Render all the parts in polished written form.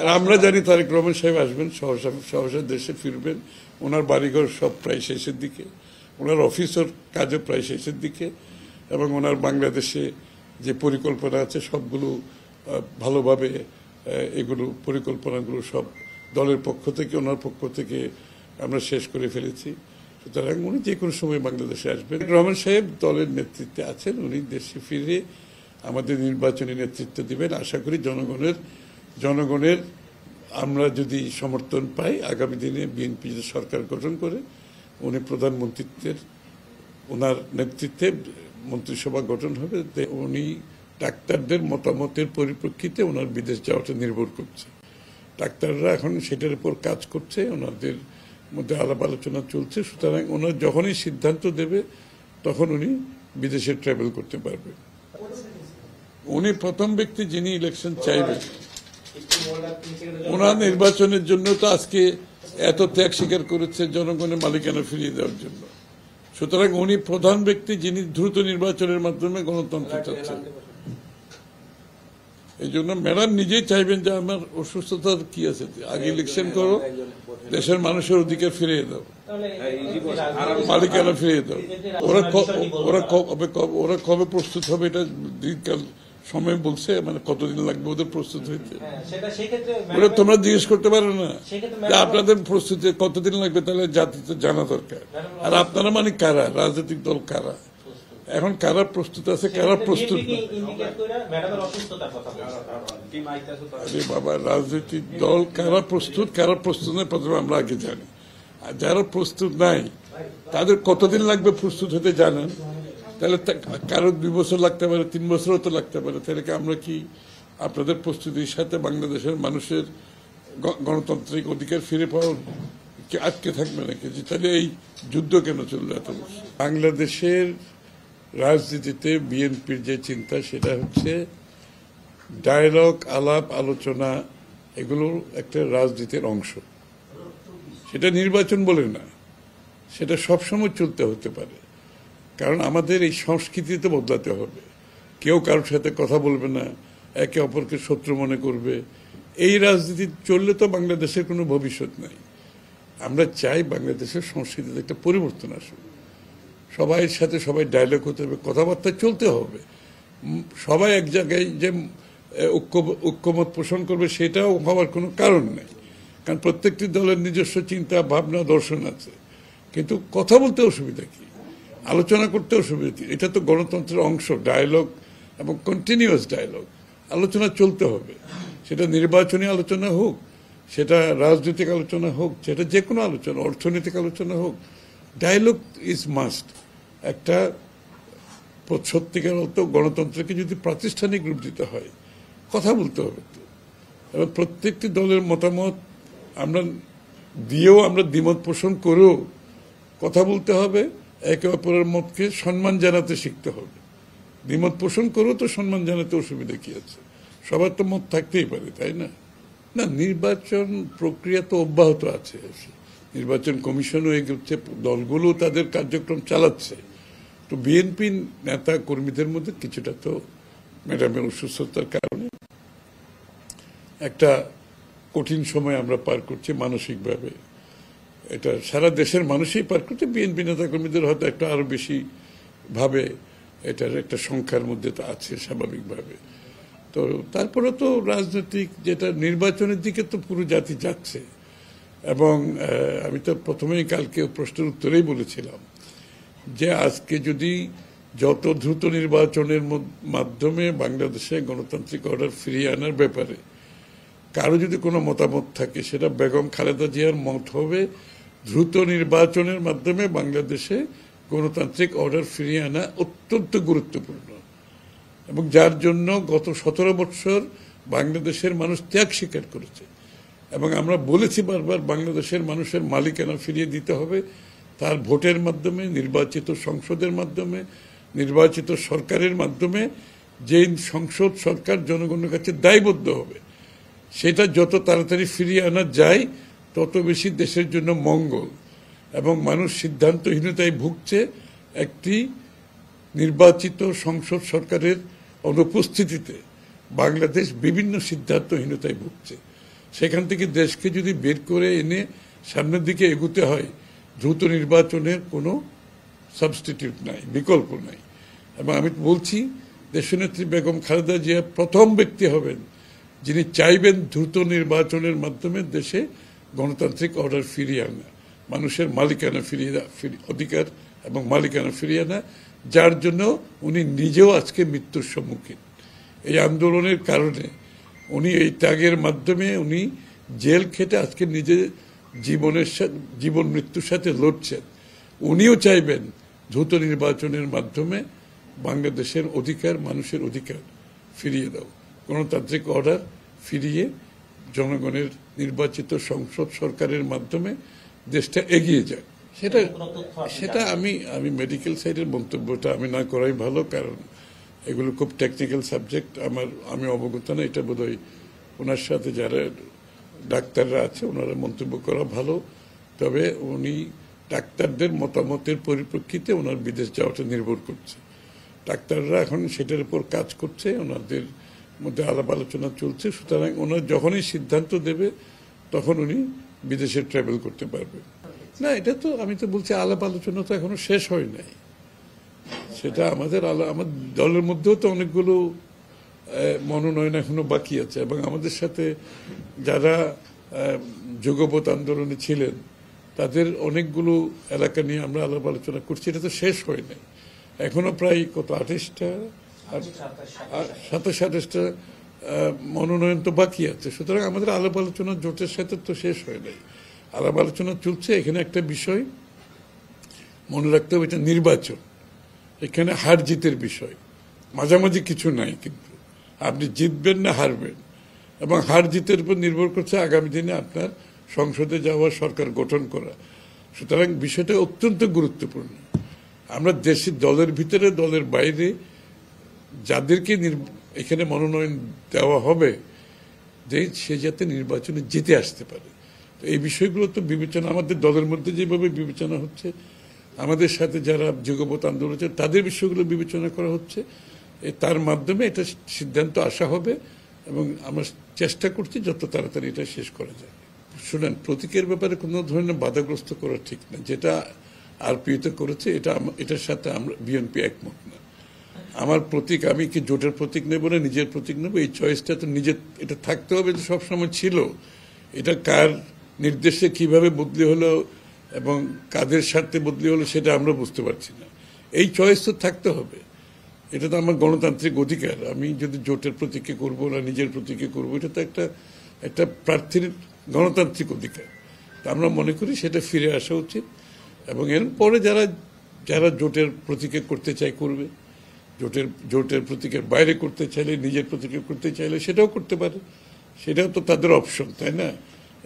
আর আমরা জানি তারেক রহমান সাহেব আসবেন, সহসা দেশে ফিরবেন। ওনার বাড়িঘর সব প্রায় শেষের দিকে, ওনার অফিসের কাজও প্রায় শেষের দিকে, এবং ওনার বাংলাদেশে যে পরিকল্পনা আছে সবগুলো ভালোভাবে এগুলো পরিকল্পনাগুলো সব দলের পক্ষ থেকে, ওনার পক্ষ থেকে আমরা শেষ করে ফেলেছি। সুতরাং উনি যে কোনো সময় বাংলাদেশে আসবেন। রহমান সাহেব দলের নেতৃত্বে আছেন, উনি দেশে ফিরে আমাদের নির্বাচনী নেতৃত্ব দিবেন। আশা করি জনগণের আমরা যদি সমর্থন পাই, আগামী দিনে বিএনপি যদি সরকার গঠন করে উনি প্রধানমন্ত্রীত্বের, ওনার নেতৃত্বে মন্ত্রিসভা গঠন হবে। উনি ডাক্তারদের মতামতের পরিপ্রেক্ষিতে ওনার বিদেশ যাওয়াটা নির্ভর করছে। ডাক্তাররা এখন সেটার উপর কাজ করছে, ওনাদের মধ্যে আলাপ আলোচনা চলছে। সুতরাং ওনার যখনই সিদ্ধান্ত দেবে তখন উনি বিদেশে ট্রাভেল করতে পারবেন। উনি প্রথম ব্যক্তি যিনি ইলেকশন চাইবেন। ওনার নির্বাচনের জন্য তো আজকে এত ত্যাগ স্বীকার করেছে জনগণের মালিকানা ফিরিয়ে দেওয়ার জন্য। সুতরাং উনি প্রধান ব্যক্তি যিনি দ্রুত নির্বাচনের মাধ্যমে গণতন্ত্র চাচ্ছেন। এই জন্য ম্যাডাম নিজেই চাইবেন যে আমার অসুস্থতার কি আছে, আগে ইলেকশন করো, দেশের মানুষের অধিকার ফিরিয়ে দাও, মালিকানা ফিরিয়ে দাও। ওরা কবে প্রস্তুত হবে এটা দীর্ঘকাল সময় বলছে, মানে কতদিন লাগবে ওদের প্রস্তুত হইতে, ওরা তোমরা জিজ্ঞেস করতে পারো না যে আপনাদের প্রস্তুতি কতদিন লাগবে, তাহলে জাতিতে জানা দরকার। আর আপনারা মানে কারা, রাজনৈতিক দল কারা, এখন কারা প্রস্তুত আছে, কারা প্রস্তুত না। আরে বাবা, রাজনৈতিক দল কারা প্রস্তুত নয় প্রথমে আমরা আগে জানি। আর যারা প্রস্তুত নাই তাদের কতদিন লাগবে প্রস্তুত হতে জানেন, তাহলে কারো 2 বছর লাগতে পারে, 3 বছরও তো লাগতে পারে। তাহলে আমরা কি আপনাদের প্রস্তুতির সাথে বাংলাদেশের মানুষের গণতান্ত্রিক অধিকার ফিরে পাওয়ার কি আটকে থাকবে নাকি? তাহলে এই যুদ্ধ কেন চললো এত বছর? বাংলাদেশের রাজনীতিতে বিএনপির যে চিন্তা সেটা হচ্ছে ডায়ালগ, আলাপ আলোচনা, এগুলো একটা রাজনীতির অংশ। সেটা নির্বাচন বলে না, সেটা সবসময় চলতে হতে পারে। কারণ আমাদের এই সংস্কৃতিতে বদলাতে হবে। কেউ কারোর সাথে কথা বলবে না, একে অপরকে শত্রু মনে করবে। এই রাজনীতি চললে তো বাংলাদেশের কোনো ভবিষ্যৎ নাই। আমরা চাই বাংলাদেশের সংস্কৃতিতে একটা পরিবর্তন আসুক। সবাইয়ের সাথে সবাই ডায়লগ হতে হবে, কথাবার্তা চলতে হবে। সবাই এক জায়গায় যে ঐক্যমত পোষণ করবে সেটাও হওয়ার কোনো কারণ নেই, কারণ প্রত্যেকটি দলের নিজস্ব চিন্তা ভাবনা দর্শন আছে। কিন্তু কথা বলতে অসুবিধা কি, আলোচনা করতে অসুবিধা কি? এটা তো গণতন্ত্রের অংশ, ডায়লগ এবং কন্টিনিউয়াস ডায়লগ। আলোচনা চলতে হবে, সেটা নির্বাচনী আলোচনা হোক, সেটা রাজনৈতিক আলোচনা হোক, সেটা যে কোনো আলোচনা, অর্থনৈতিক আলোচনা হোক। Dialogue is must. একটা সত্যিকার অর্থ গণতন্ত্রকে যদি প্রাতিষ্ঠানিক রূপ দিতে হয় কথা বলতে হবে তো। এবং প্রত্যেকটি দলের মতামত আমরা দিয়েও, আমরা দ্বিমত পোষণ করেও কথা বলতে হবে। একে অপরের মতকে সম্মান জানাতে শিখতে হবে। দ্বিমত পোষণ করেও তো সম্মান জানাতে অসুবিধা কি আছে? সবার তো মত থাকতেই পারে, তাই না? না, নির্বাচন প্রক্রিয়া তো অব্যাহত আছে। নির্বাচন কমিশনও এগোচ্ছে, দলগুলো তাদের কার্যক্রম চালাচ্ছে। তো বিএনপি নেতা কর্মীদের মধ্যে কিছুটা তো ম্যাডামের অসুস্থতার কারণে একটা কঠিন সময় আমরা পার করছি মানসিকভাবে। এটা সারা দেশের মানুষই পার করছে, বিএনপি নেতা কর্মীদের হয়তো একটা আরো বেশি ভাবে এটার একটা সংখ্যার মধ্যে তো আছে স্বাভাবিকভাবে। তো তারপরে তো রাজনৈতিক যেটা নির্বাচনের দিকে তো পুরো জাতি যাচ্ছে। এবং আমি তো প্রথমেই কালকে প্রশ্নের উত্তরেই বলেছিলাম যে আজকে যদি যত দ্রুত নির্বাচনের মাধ্যমে বাংলাদেশে গণতান্ত্রিক অর্ডার ফিরিয়ে আনার ব্যাপারে কারো যদি কোনো মতামত থাকে, সেটা বেগম খালেদা জিয়ার মত হবে দ্রুত নির্বাচনের মাধ্যমে বাংলাদেশে গণতান্ত্রিক অর্ডার ফিরিয়ে আনা অত্যন্ত গুরুত্বপূর্ণ, এবং যার জন্য গত 17 বছর বাংলাদেশের মানুষ ত্যাগ স্বীকার করেছে। এবং আমরা বলেছি বারবার, বাংলাদেশের মানুষের মালিকানা ফিরিয়ে দিতে হবে তার ভোটের মাধ্যমে, নির্বাচিত সংসদের মাধ্যমে, নির্বাচিত সরকারের মাধ্যমে। যে সংসদ সরকার জনগণের কাছে দায়বদ্ধ হবে, সেটা যত তাড়াতাড়ি ফিরিয়ে আনা যায় তত বেশি দেশের জন্য মঙ্গল। এবং মানুষ সিদ্ধান্তহীনতায় ভুগছে একটি নির্বাচিত সংসদ সরকারের অনুপস্থিতিতে। বাংলাদেশ বিভিন্ন সিদ্ধান্তহীনতায় ভুগছে। সেখান থেকে দেশকে যদি বের করে এনে সামনের দিকে এগুতে হয়, দ্রুত নির্বাচনের কোনো সাবস্টিটিউট নাই, বিকল্প নাই। এবং আমি বলছি, দেশনেত্রী বেগম খালেদা জিয়া প্রথম ব্যক্তি হবেন যিনি চাইবেন দ্রুত নির্বাচনের মাধ্যমে দেশে গণতান্ত্রিক অর্ডার ফিরিয়ে আনা, মানুষের মালিকানা অধিকার এবং মালিকানা ফিরিয়ে আনা, যার জন্য উনি নিজেও আজকে মৃত্যুর সম্মুখীন। এই আন্দোলনের কারণে উনি এই ত্যাগের মাধ্যমে উনি জেল খেটে আজকে নিজে জীবন মৃত্যুর সাথে লড়ছেন। উনিও চাইবেন দ্রুত নির্বাচনের মাধ্যমে বাংলাদেশের অধিকার, মানুষের অধিকার ফিরিয়ে দাও, গণতান্ত্রিক অর্ডার ফিরিয়ে জনগণের নির্বাচিত সংসদ সরকারের মাধ্যমে দেশটা এগিয়ে যায়। সেটা আমি মেডিকেল সাইডের মন্তব্যটা আমি না করাই ভালো, কারণ এগুলো খুব টেকনিক্যাল সাবজেক্ট, আমি অবগত না। এটা বোধহয় ওনার সাথে যারা ডাক্তাররা আছে ওনারা মন্তব্য করা ভালো। তবে উনি ডাক্তারদের মতামতের পরিপ্রেক্ষিতে ওনার বিদেশ যাওয়াটা নির্ভর করছে। ডাক্তাররা এখন সেটার উপর কাজ করছে, ওনাদের মধ্যে আলাপ আলোচনা চলছে। সুতরাং ওনার যখনই সিদ্ধান্ত দেবে তখন উনি বিদেশে ট্রাভেল করতে পারবেন। না, এটা তো আমি তো বলছি আলাপ আলোচনা তো এখনো শেষ হয় নাই। সেটা আমার দলের মধ্যেও তো অনেকগুলো মনোনয়ন এখনো বাকি আছে, এবং আমাদের সাথে যারা যুগপৎ আন্দোলনে ছিলেন তাদের অনেকগুলো এলাকা নিয়ে আমরা আলাপ আলোচনা করছি। এটা তো শেষ হয় নাই, এখনো প্রায় কত 27-28টা মনোনয়ন তো বাকি আছে। সুতরাং আমাদের আলাপ আলোচনা জোটের সাথে তো শেষ হয় নাই, আলাপ আলোচনা চলছে। এখানে একটা বিষয় মনে রাখতে হবে, এটা নির্বাচন, এখানে হার জিতের বিষয়, মাঝামাঝি কিছু নাই। কিন্তু আপনি জিতবেন না হারবেন, এবং হার জিতের উপর নির্ভর করছে আগামী দিনে আপনার সংসদে যাওয়া, সরকার গঠন করা। সুতরাং বিষয়টা অত্যন্ত গুরুত্বপূর্ণ। আমরা দেশের দলের ভিতরে দলের বাইরে যাদেরকে এখানে মনোনয়ন দেওয়া হবে যে সে যাতে নির্বাচনে জিতে আসতে পারে, তো এই বিষয়গুলো তো বিবেচনা আমাদের দলের মধ্যে যেভাবে বিবেচনা হচ্ছে, আমাদের সাথে যারা যুগপৎ আন্দোলন তাদের বিষয়গুলো বিবেচনা করা হচ্ছে। তার মাধ্যমে এটা সিদ্ধান্ত আসা হবে, এবং আমরা চেষ্টা করছি যত তাড়াতাড়ি এটা শেষ করা যায়। শুনেন, প্রতীকের ব্যাপারে কোনো ধরনের বাধাগ্রস্ত করা ঠিক না। যেটা আরপিওতে করেছে এটার সাথে আমরা বিএনপি একমত না। আমার প্রতীক, আমি কি জোটের প্রতীক নেব না নিজের প্রতীক নেব, এই চয়েসটা তো নিজের, এটা থাকতে হবে, যে সবসময় ছিল। এটা কার নির্দেশে কিভাবে বদলি হলো এবং কাদের স্বার্থে বদলি হলো সেটা আমরা বুঝতে পারছি না। এই চয়েস তো থাকতে হবে, এটা তো আমার গণতান্ত্রিক অধিকার। আমি যদি জোটের প্রতীকে করব না নিজের প্রতীকে করব, এটা তো একটা প্রার্থীর গণতান্ত্রিক অধিকার। তা আমরা মনে করি সেটা ফিরে আসা উচিত, এবং এরপরে যারা জোটের প্রতীকে করতে চায় করবে, জোটের প্রতীকের বাইরে করতে চাইলে, নিজের প্রতীকে করতে চাইলে সেটাও করতে পারে, সেটাও তো তাদের অপশন, তাই না?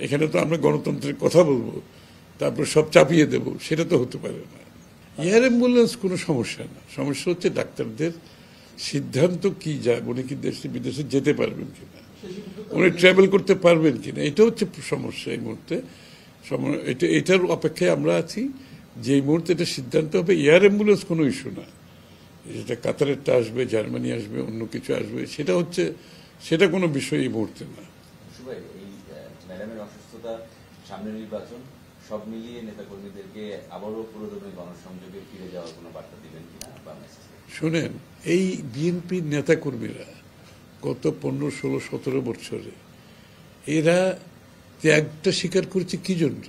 এখানে তো আমরা গণতন্ত্রের কথা বলবো তারপর সব চাপিয়ে দেব, সেটা তো হতে পারে না। এয়ার অ্যাম্বুলেন্স কোনো সমস্যা না, সমস্যা হচ্ছে ডাক্তারদের সিদ্ধান্ত কি যায়, উনি কি দেশে বিদেশে যেতে পারবেন কিনা, উনি ট্রাভেল করতে পারবেন কিনা, এটা হচ্ছে সমস্যা এই মুহূর্তে। এটার অপেক্ষায় আমরা আছি, যে এই মুহূর্তে এটা সিদ্ধান্ত হবে। এয়ার অ্যাম্বুলেন্স কোনো ইস্যু না, যেটা কাতারেরটা আসবে, জার্মানি আসবে, অন্য কিছু আসবে, সেটা কোনো বিষয় এই মুহূর্তে না। ম্যাডামের অসুস্থতা, সামনে নির্বাচন, সব মিলিয়ে নেতাকর্মীদেরকে আবারও পুরোদমে গণসংযোগে ফিরে যাওয়ার কোনো বার্তা দিবেন কিনা বা মেসেজ? শুনেন, এই বিএনপির নেতাকর্মীরা গত 15, 16, 17 বছরে এরা ত্যাগটা স্বীকার করেছে কি জন্য?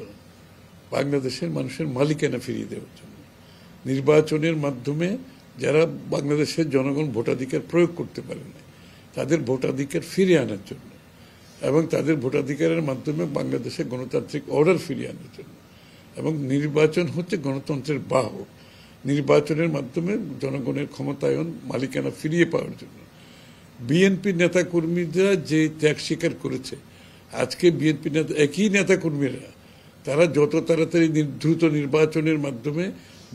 বাংলাদেশের মানুষের মালিকানা ফিরিয়ে দেওয়ার জন্য। নির্বাচনের মাধ্যমে যারা বাংলাদেশের জনগণ ভোটাধিকার প্রয়োগ করতে পারে না, তাদের ভোটাধিকার ফিরিয়ে আনার জন্য, এবং তাদের ভোটাধিকারের মাধ্যমে বাংলাদেশে গণতান্ত্রিক অর্ডার ফিরিয়ে আনার জন্য। এবং নির্বাচন হচ্ছে গণতন্ত্রের বাহক, নির্বাচনের মাধ্যমে জনগণের ক্ষমতায়ন, মালিকানা ফিরিয়ে পাওয়ার জন্য। বিএনপি নেতাকর্মীরা যে ত্যাগ স্বীকার করেছে, আজকে বিএনপি একই নেতাকর্মীরা তারা যত তাড়াতাড়ি দ্রুত নির্বাচনের মাধ্যমে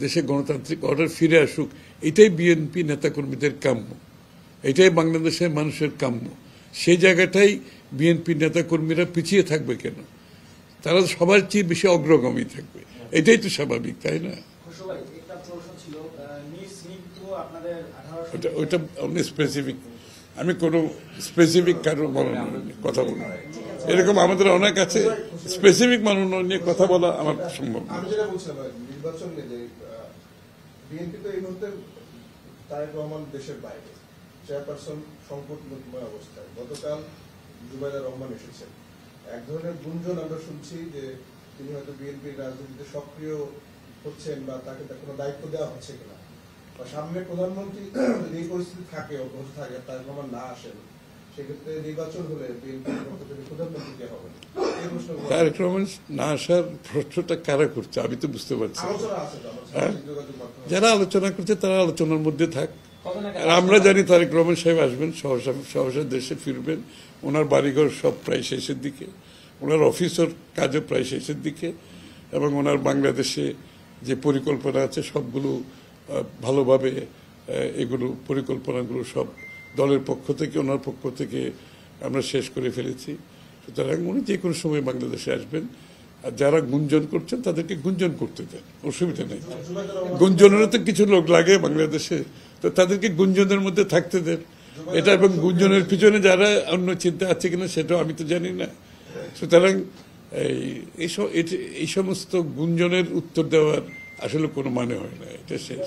দেশে গণতান্ত্রিক অর্ডার ফিরে আসুক, এটাই বিএনপি নেতাকর্মীদের কাম্য, এটাই বাংলাদেশের মানুষের কাম্য। সেই জায়গাটাই বিএনপি নেতাকর্মীরা পিছিয়ে থাকবে কেন? তারা সবার চেয়ে বেশি অগ্রগামী থাকবে, এটাই তো স্বাভাবিক, তাই না? ওটা স্পেসিফিক আমি কোনো স্পেসিফিক কারো মনোনয়ন নিয়ে কথা বলি না। এরকম আমাদের অনেক আছে, স্পেসিফিক মনোনয়ন নিয়ে কথা বলা আমার সম্ভব না। আমি যেটা বলছিলাম নির্বাচন নিয়ে যে বিএনপি তো এই মুহূর্তে তারেক রহমান দেশের বাইরে, চেয়ারপারসন সংকটময় অবস্থায়। গতকাল জুবাইদা রহমান এসেছেন, এক ধরনের গুঞ্জন আমরা শুনছি যে তিনি হয়তো বিএনপির রাজনীতিতে সক্রিয় হচ্ছেন বা তাকে কোনো দায়িত্ব দেওয়া হচ্ছে কিনা, বা সামনে প্রধানমন্ত্রী যদি এই পরিস্থিতি থাকে, অব্যাহত থাকে, তারেক রহমান না আসেন, সেক্ষেত্রে নির্বাচন হলে বিএনপির পক্ষ থেকে প্রধানমন্ত্রী কে হবেন? এই প্রশ্ন তারেক রহমান না আসার প্রশ্নটা কারা করছে আমি তো বুঝতে পারছি না। আলোচনা আছে তো আমার সামাজিক যোগাযোগ মাধ্যমে। যারা আলোচনা করছে তারা আলোচনার মধ্যে থাক। আর আমরা জানি তারেক রহমান সাহেব আসবেন, সহসা দেশে ফিরবেন। ওনার বাড়িঘর সব প্রায় শেষের দিকে, ওনার অফিসের কাজও প্রায় শেষের দিকে, এবং ওনার বাংলাদেশে যে পরিকল্পনা আছে সবগুলো ভালোভাবে এগুলো পরিকল্পনাগুলো সব দলের পক্ষ থেকে, ওনার পক্ষ থেকে আমরা শেষ করে ফেলেছি। সুতরাং উনি যে কোনো সময় বাংলাদেশে আসবেন। আর যারা গুঞ্জন করছেন তাদেরকে গুঞ্জন করতে দেন, অসুবিধা নেই। গুঞ্জনেরও তো কিছু লোক লাগে বাংলাদেশে, তো তাদেরকে গুঞ্জনের মধ্যে থাকতে দেন। এটা এবং গুঞ্জনের পিছনে যারা অন্য চিন্তা আছে কিনা সেটাও আমি তো জানি না। সুতরাং এই সমস্ত গুঞ্জনের উত্তর দেওয়ার আসলে কোনো মানে হয় না, এটা শেষ।